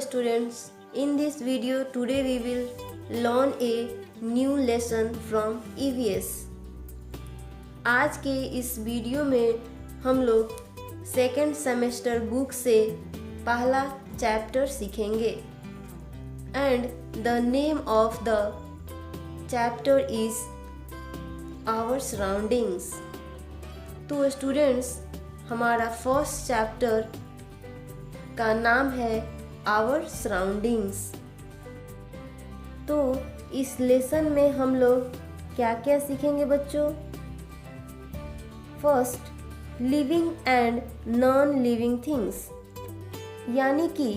students, in this video today we will learn a new lesson from EVS। आज के इस video में हम लोग सेकेंड सेमेस्टर बुक से पहला चैप्टर सीखेंगे and the name of the chapter is our surroundings. तो स्टूडेंट्स, हमारा फर्स्ट चैप्टर का नाम है आवर सराउंडिंग्स। तो इस लेसन में हम लोग क्या क्या सीखेंगे बच्चों? First, living and non living things, यानी कि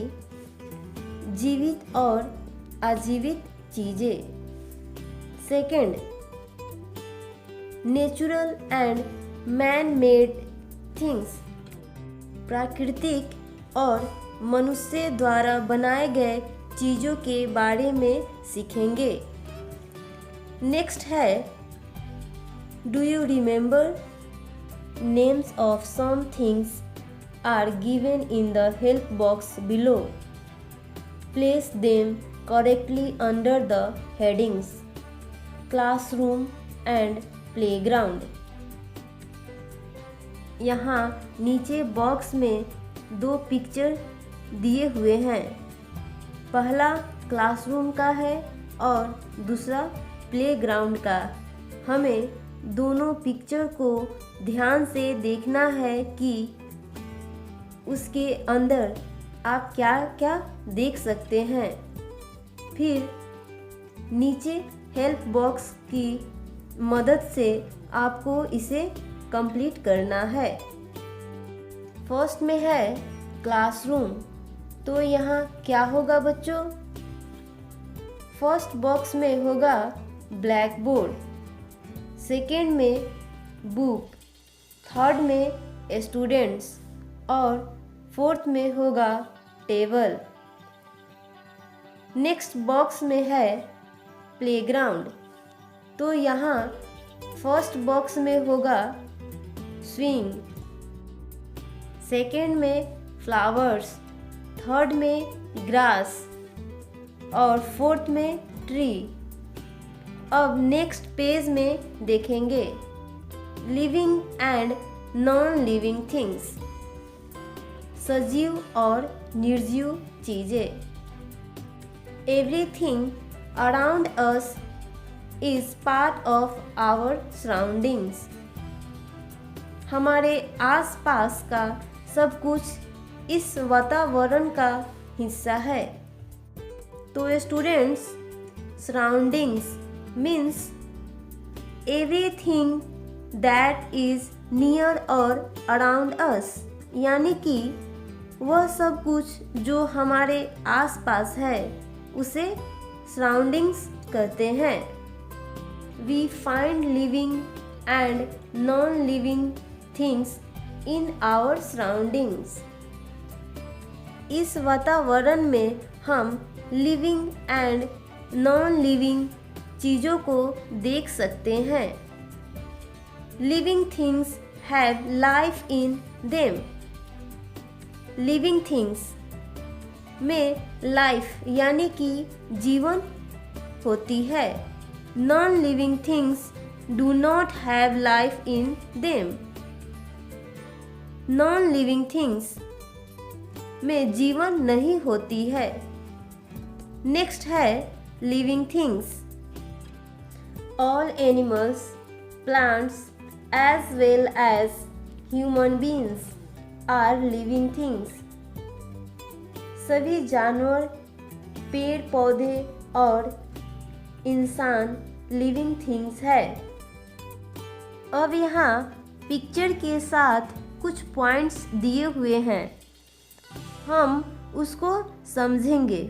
जीवित और अजीवित चीज़ें। Second, natural and man made things, प्राकृतिक और मनुष्य द्वारा बनाए गए चीज़ों के बारे में सीखेंगे। नेक्स्ट है, do you remember? Names of some things are given in the help box below. Place them correctly under the headings classroom and playground. यहाँ नीचे बॉक्स में दो पिक्चर दिए हुए हैं। पहला क्लासरूम का है और दूसरा प्लेग्राउंड का। हमें दोनों पिक्चर को ध्यान से देखना है कि उसके अंदर आप क्या क्या देख सकते हैं। फिर नीचे हेल्प बॉक्स की मदद से आपको इसे कंप्लीट करना है। फर्स्ट में है क्लासरूम। तो यहाँ क्या होगा बच्चों? फर्स्ट बॉक्स में होगा ब्लैक बोर्ड, सेकेंड में बुक, थर्ड में स्टूडेंट्स और फोर्थ में होगा टेबल। नेक्स्ट बॉक्स में है प्लेग्राउंड। तो यहाँ फर्स्ट बॉक्स में होगा स्विंग, सेकेंड में फ्लावर्स, थर्ड में ग्रास और फोर्थ में ट्री। अब नेक्स्ट पेज में देखेंगे living and non living things, सजीव और निर्जीव चीज़ें। Everything around us is part of our surroundings. हमारे आसपास का सब कुछ इस वातावरण का हिस्सा है। तो students, surroundings means everything that is near और अराउंड अस, यानी कि वह सब कुछ जो हमारे आसपास है उसे सराउंडिंग्स कहते हैं। We find living and non living things in our surroundings. इस वातावरण में हम लिविंग एंड नॉन लिविंग चीज़ों को देख सकते हैं। Living things have life in them. Living things में लाइफ यानी कि जीवन होती है। Non living things do not have life in them. Non living things में जीवन नहीं होती है। नेक्स्ट है living things. All animals, plants as well as human beings are living things. सभी जानवर, पेड़ पौधे और इंसान लिविंग थिंग्स है। अब यहाँ पिक्चर के साथ कुछ पॉइंट्स दिए हुए हैं, हम उसको समझेंगे।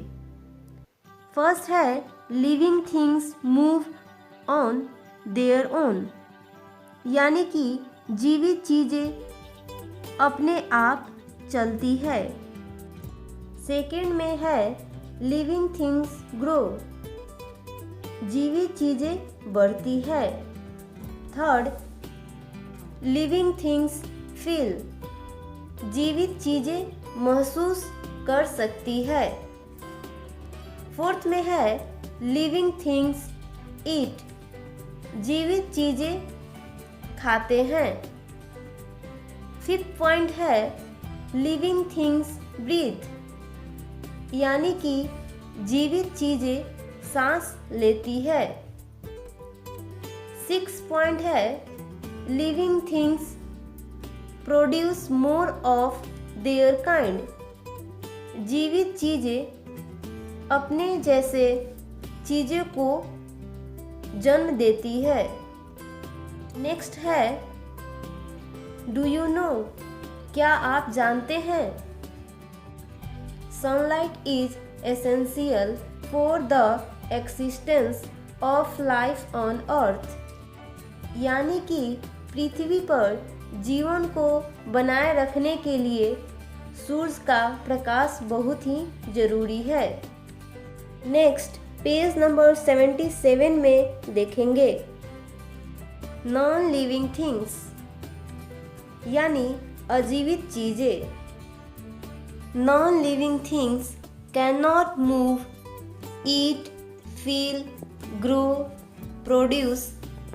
फर्स्ट है living things move on their own, यानी कि जीवित चीज़ें अपने आप चलती है। सेकेंड में है लिविंग थिंग्स ग्रो, जीवित चीज़ें बढ़ती है। थर्ड, लिविंग थिंग्स फील, जीवित चीज़ें महसूस कर सकती है। फोर्थ में है लिविंग थिंग्स ईट, जीवित चीजें खाते हैं। फिफ्थ पॉइंट है लिविंग थिंग्स ब्रीथ, यानी कि जीवित चीजें सांस लेती है। सिक्स पॉइंट है living things produce more of their kind, जीवित चीजें अपने जैसे चीज़ों को जन्म देती है। नेक्स्ट है डू यू नो, क्या आप जानते हैं? Sunlight is essential for the existence of life on earth, यानी कि पृथ्वी पर जीवन को बनाए रखने के लिए सूरज का प्रकाश बहुत ही जरूरी है। नेक्स्ट पेज नंबर 77 में देखेंगे नॉन लिविंग थिंग्स, यानी अजीवित चीजें। Non living things can not move, eat, feel, grow, produce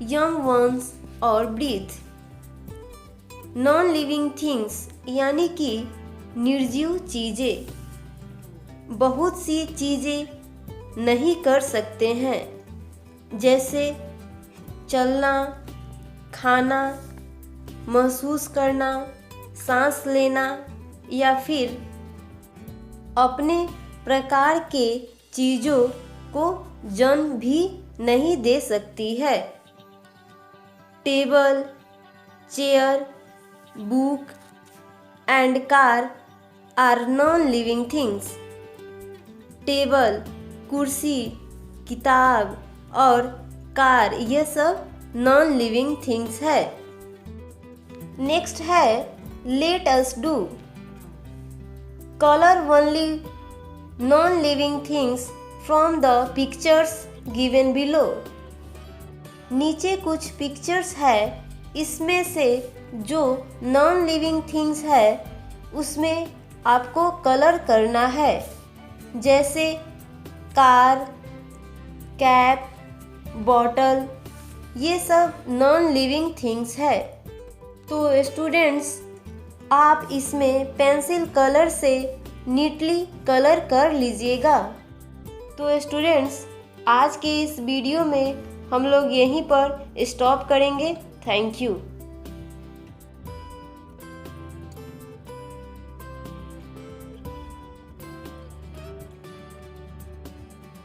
young ones और ब्रीथ। नॉन लिविंग थिंग्स यानी कि निर्जीव चीजें बहुत सी चीजें नहीं कर सकते हैं, जैसे चलना, खाना, महसूस करना, सांस लेना या फिर अपने प्रकार के चीज़ों को जन्म भी नहीं दे सकती है। Table, chair, book and car are non living things. Table, कुर्सी, किताब और कार ये सब नॉन लिविंग थिंग्स है। नेक्स्ट है let us do, colour only non living things from the pictures given below. नीचे कुछ पिक्चर्स है, इसमें से जो नॉन लिविंग थिंग्स है उसमें आपको कलर करना है, जैसे कार, कैप, बॉटल, ये सब नॉन लिविंग थिंग्स है। तो स्टूडेंट्स आप इसमें पेंसिल कलर से नीटली कलर कर लीजिएगा। तो स्टूडेंट्स आज के इस वीडियो में हम लोग यहीं पर स्टॉप करेंगे। Thank you.